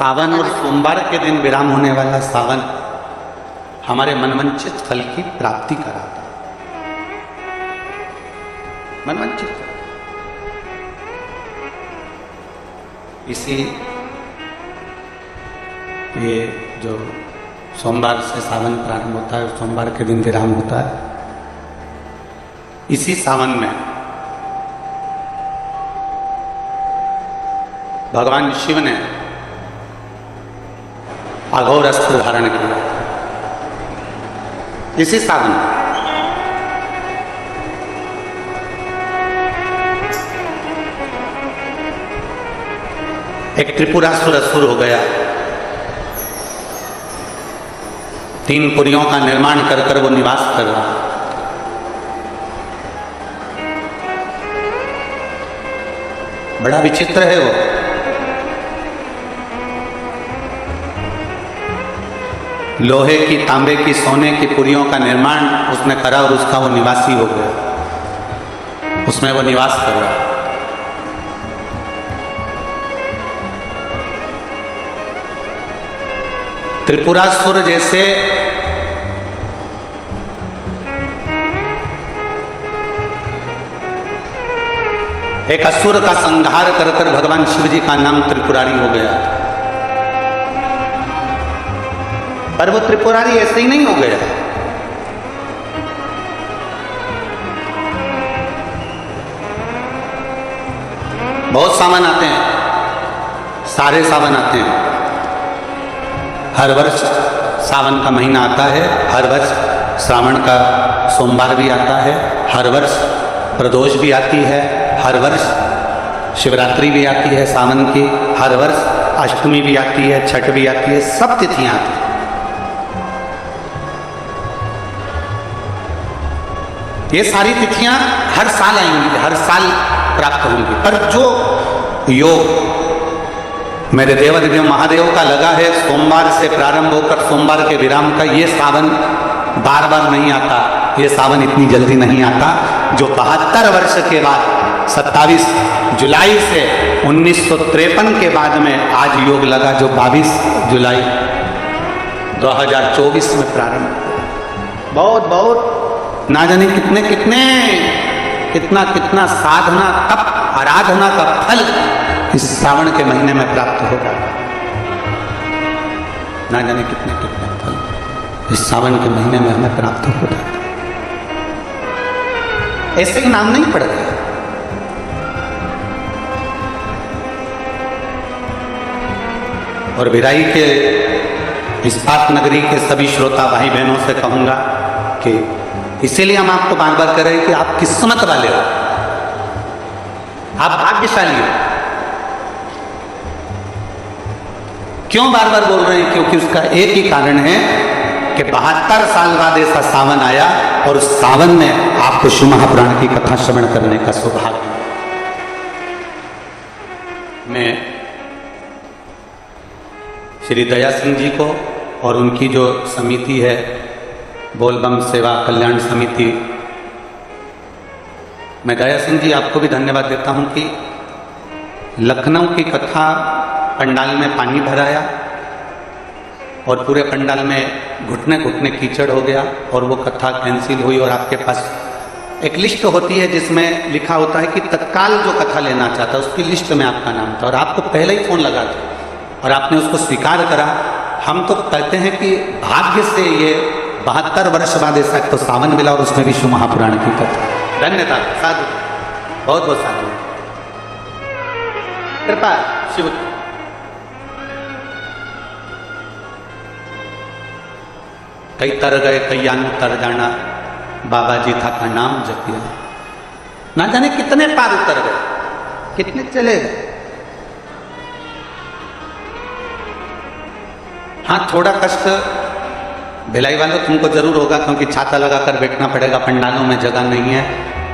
सावन और सोमवार के दिन विराम होने वाला सावन हमारे मनवांछित फल की प्राप्ति कराता है। मनवांछित इसी ये जो सोमवार से सावन प्रारंभ होता है, सोमवार के दिन विराम होता है। इसी सावन में भगवान शिव ने अघोर अस्त्र धारण किया। इसी सावन एक त्रिपुरासुर असुर हो गया। 3 पुरियों का निर्माण कर कर वो निवास कर रहा। बड़ा विचित्र है वो। लोहे की, तांबे की, सोने की पुरियों का निर्माण उसने करा और उसका वो निवासी हो गया। उसमें वो निवास कर रहा। त्रिपुरासुर जैसे एक असुर का संहार कर कर भगवान शिव जी का नाम त्रिपुरारी हो गया। पर वो त्रिपुरारी ऐसे ही नहीं हो गया। बहुत सावन आते हैं, सारे सावन आते हैं। हर वर्ष सावन का महीना आता है, हर वर्ष श्रावण का सोमवार भी आता है, हर वर्ष प्रदोष भी आती है, हर वर्ष शिवरात्रि भी आती है सावन की, हर वर्ष अष्टमी भी आती है, छठ भी आती है, सब तिथियां आती हैं। ये सारी तिथियां हर साल आएंगी, हर साल प्राप्त होंगी। पर जो योग मेरे देव महादेव का लगा है, सोमवार से प्रारंभ होकर सोमवार के विराम का, ये सावन बार बार नहीं आता। ये सावन इतनी जल्दी नहीं आता। जो 72 वर्ष के बाद 27 जुलाई से 1953 के बाद में आज योग लगा, जो 22 जुलाई 2024 में प्रारंभ। बहुत बहुत ना जाने कितने कितने कितना कितना साधना, तप, आराधना का फल इस श्रावण के महीने में प्राप्त होगा। ना जाने कितने कितने फल इस सावन के महीने में हमें प्राप्त होगा। ऐसे ही नाम नहीं पड़ता। और भिराई के इस्पात नगरी के सभी श्रोता भाई बहनों से कहूंगा कि इसीलिए हम आपको बार बार कह रहे हैं कि आप किस्मत वाले हो, आप भाग्यशाली हो। क्यों बार बार बोल रहे हैं? क्योंकि उसका एक ही कारण है कि 72 साल बाद ऐसा सावन आया और उस सावन में आपको शिव महापुराण की कथा श्रवण करने का सौभाग्य। मैं श्री दया सिंह जी को और उनकी जो समिति है बोलबम सेवा कल्याण समिति, मैं दया सिंह जी आपको भी धन्यवाद देता हूं कि लखनऊ की कथा पंडाल में पानी भराया और पूरे पंडाल में घुटने घुटने कीचड़ हो गया और वो कथा कैंसिल हुई। और आपके पास एक लिस्ट होती है जिसमें लिखा होता है कि तत्काल जो कथा लेना चाहता है उसकी लिस्ट में आपका नाम था और आपको पहले ही फोन लगा था और आपने उसको स्वीकार करा। हम तो कहते हैं कि भाग्य से ये 72 वर्ष बाद ऐसा तो सावन मिला और उसमें भी शिव महापुराण की कथा। धन्यवाद, साधु, बहुत बहुत साधु, कृपा शिव की। कई तर गए कई तर जाना, बाबा जी था का नाम जपिया। ना जाने कितने पार उतर गए, कितने चले गए। हाँ, थोड़ा कष्ट भिलाई वालों तुमको जरूर होगा क्योंकि छाता लगाकर बैठना पड़ेगा, पंडालों में जगह नहीं है।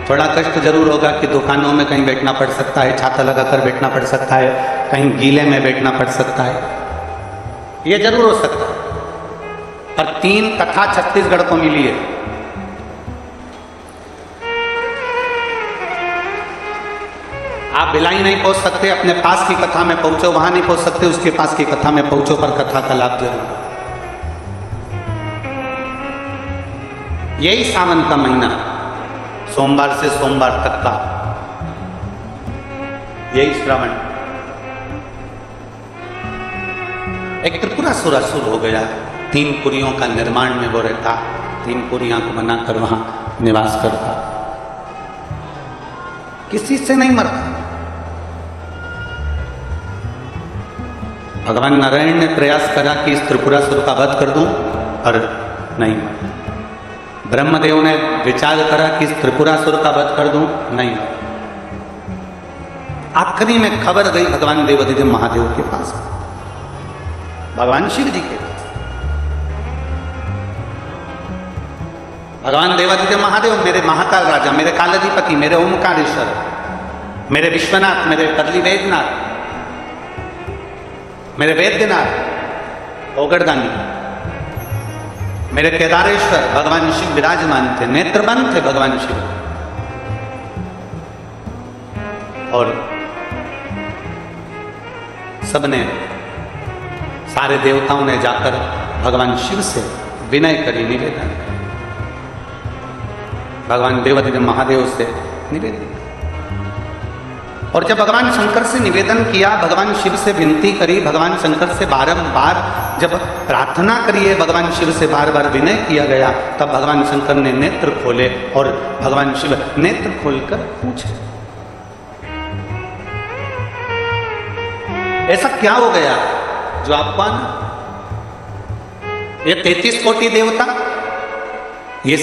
थोड़ा कष्ट जरूर होगा कि दुकानों में कहीं बैठना पड़ सकता है, छाता लगाकर बैठना पड़ सकता है, कहीं गीले में बैठना पड़ सकता है, ये जरूर हो सकता है। पर 3 कथा छत्तीसगढ़ को मिली है। आप भिलाई नहीं पहुंच सकते, अपने पास की कथा में पहुंचो, वहां नहीं पहुंच सकते उसके पास की कथा में पहुंचो, पर कथा का लाभ जरूर। यही सावन का महीना, सोमवार से सोमवार तक का, यही श्रावण। एक त्रिपुरासुर असुर हो गया, 3 पुरियों का निर्माण में वो रहता, 3 पुरियां को बनाकर वहां निवास करता, किसी से नहीं मरता। भगवान नारायण ने प्रयास करा कि इस त्रिपुरासुर का वध कर दूं, पर नहीं। ब्रह्मदेव ने विचार करा कि इस त्रिपुरासुर का वध कर दूं, नहीं। आखिरी में खबर गई भगवान देवादिदेव महादेव के पास, भगवान शिव जी के पास। भगवान देवादिदेव महादेव, मेरे महाकाल राजा, मेरे कालाधिपति, मेरे ओमकारेश्वर, मेरे विश्वनाथ, मेरे करली वेदनाथ, मेरे वैद्यनाथ, ओगड़दानी, मेरे केदारेश्वर, भगवान शिव विराजमान थे, नेत्रबंद थे भगवान शिव। और सबने, सारे देवताओं ने जाकर भगवान शिव से विनय करी, निवेदन, भगवान देवादिदेव महादेव से निवेदन। और जब भगवान शंकर से निवेदन किया, भगवान शिव से विनती करी, भगवान शंकर से बारंबार जब प्रार्थना करिए, भगवान शिव से बार बार विनय किया गया, तब भगवान शंकर ने नेत्र खोले और भगवान शिव नेत्र खोलकर पूछे, ऐसा क्या हो गया जो आपको आना? ये 33 कोटि देवता, ये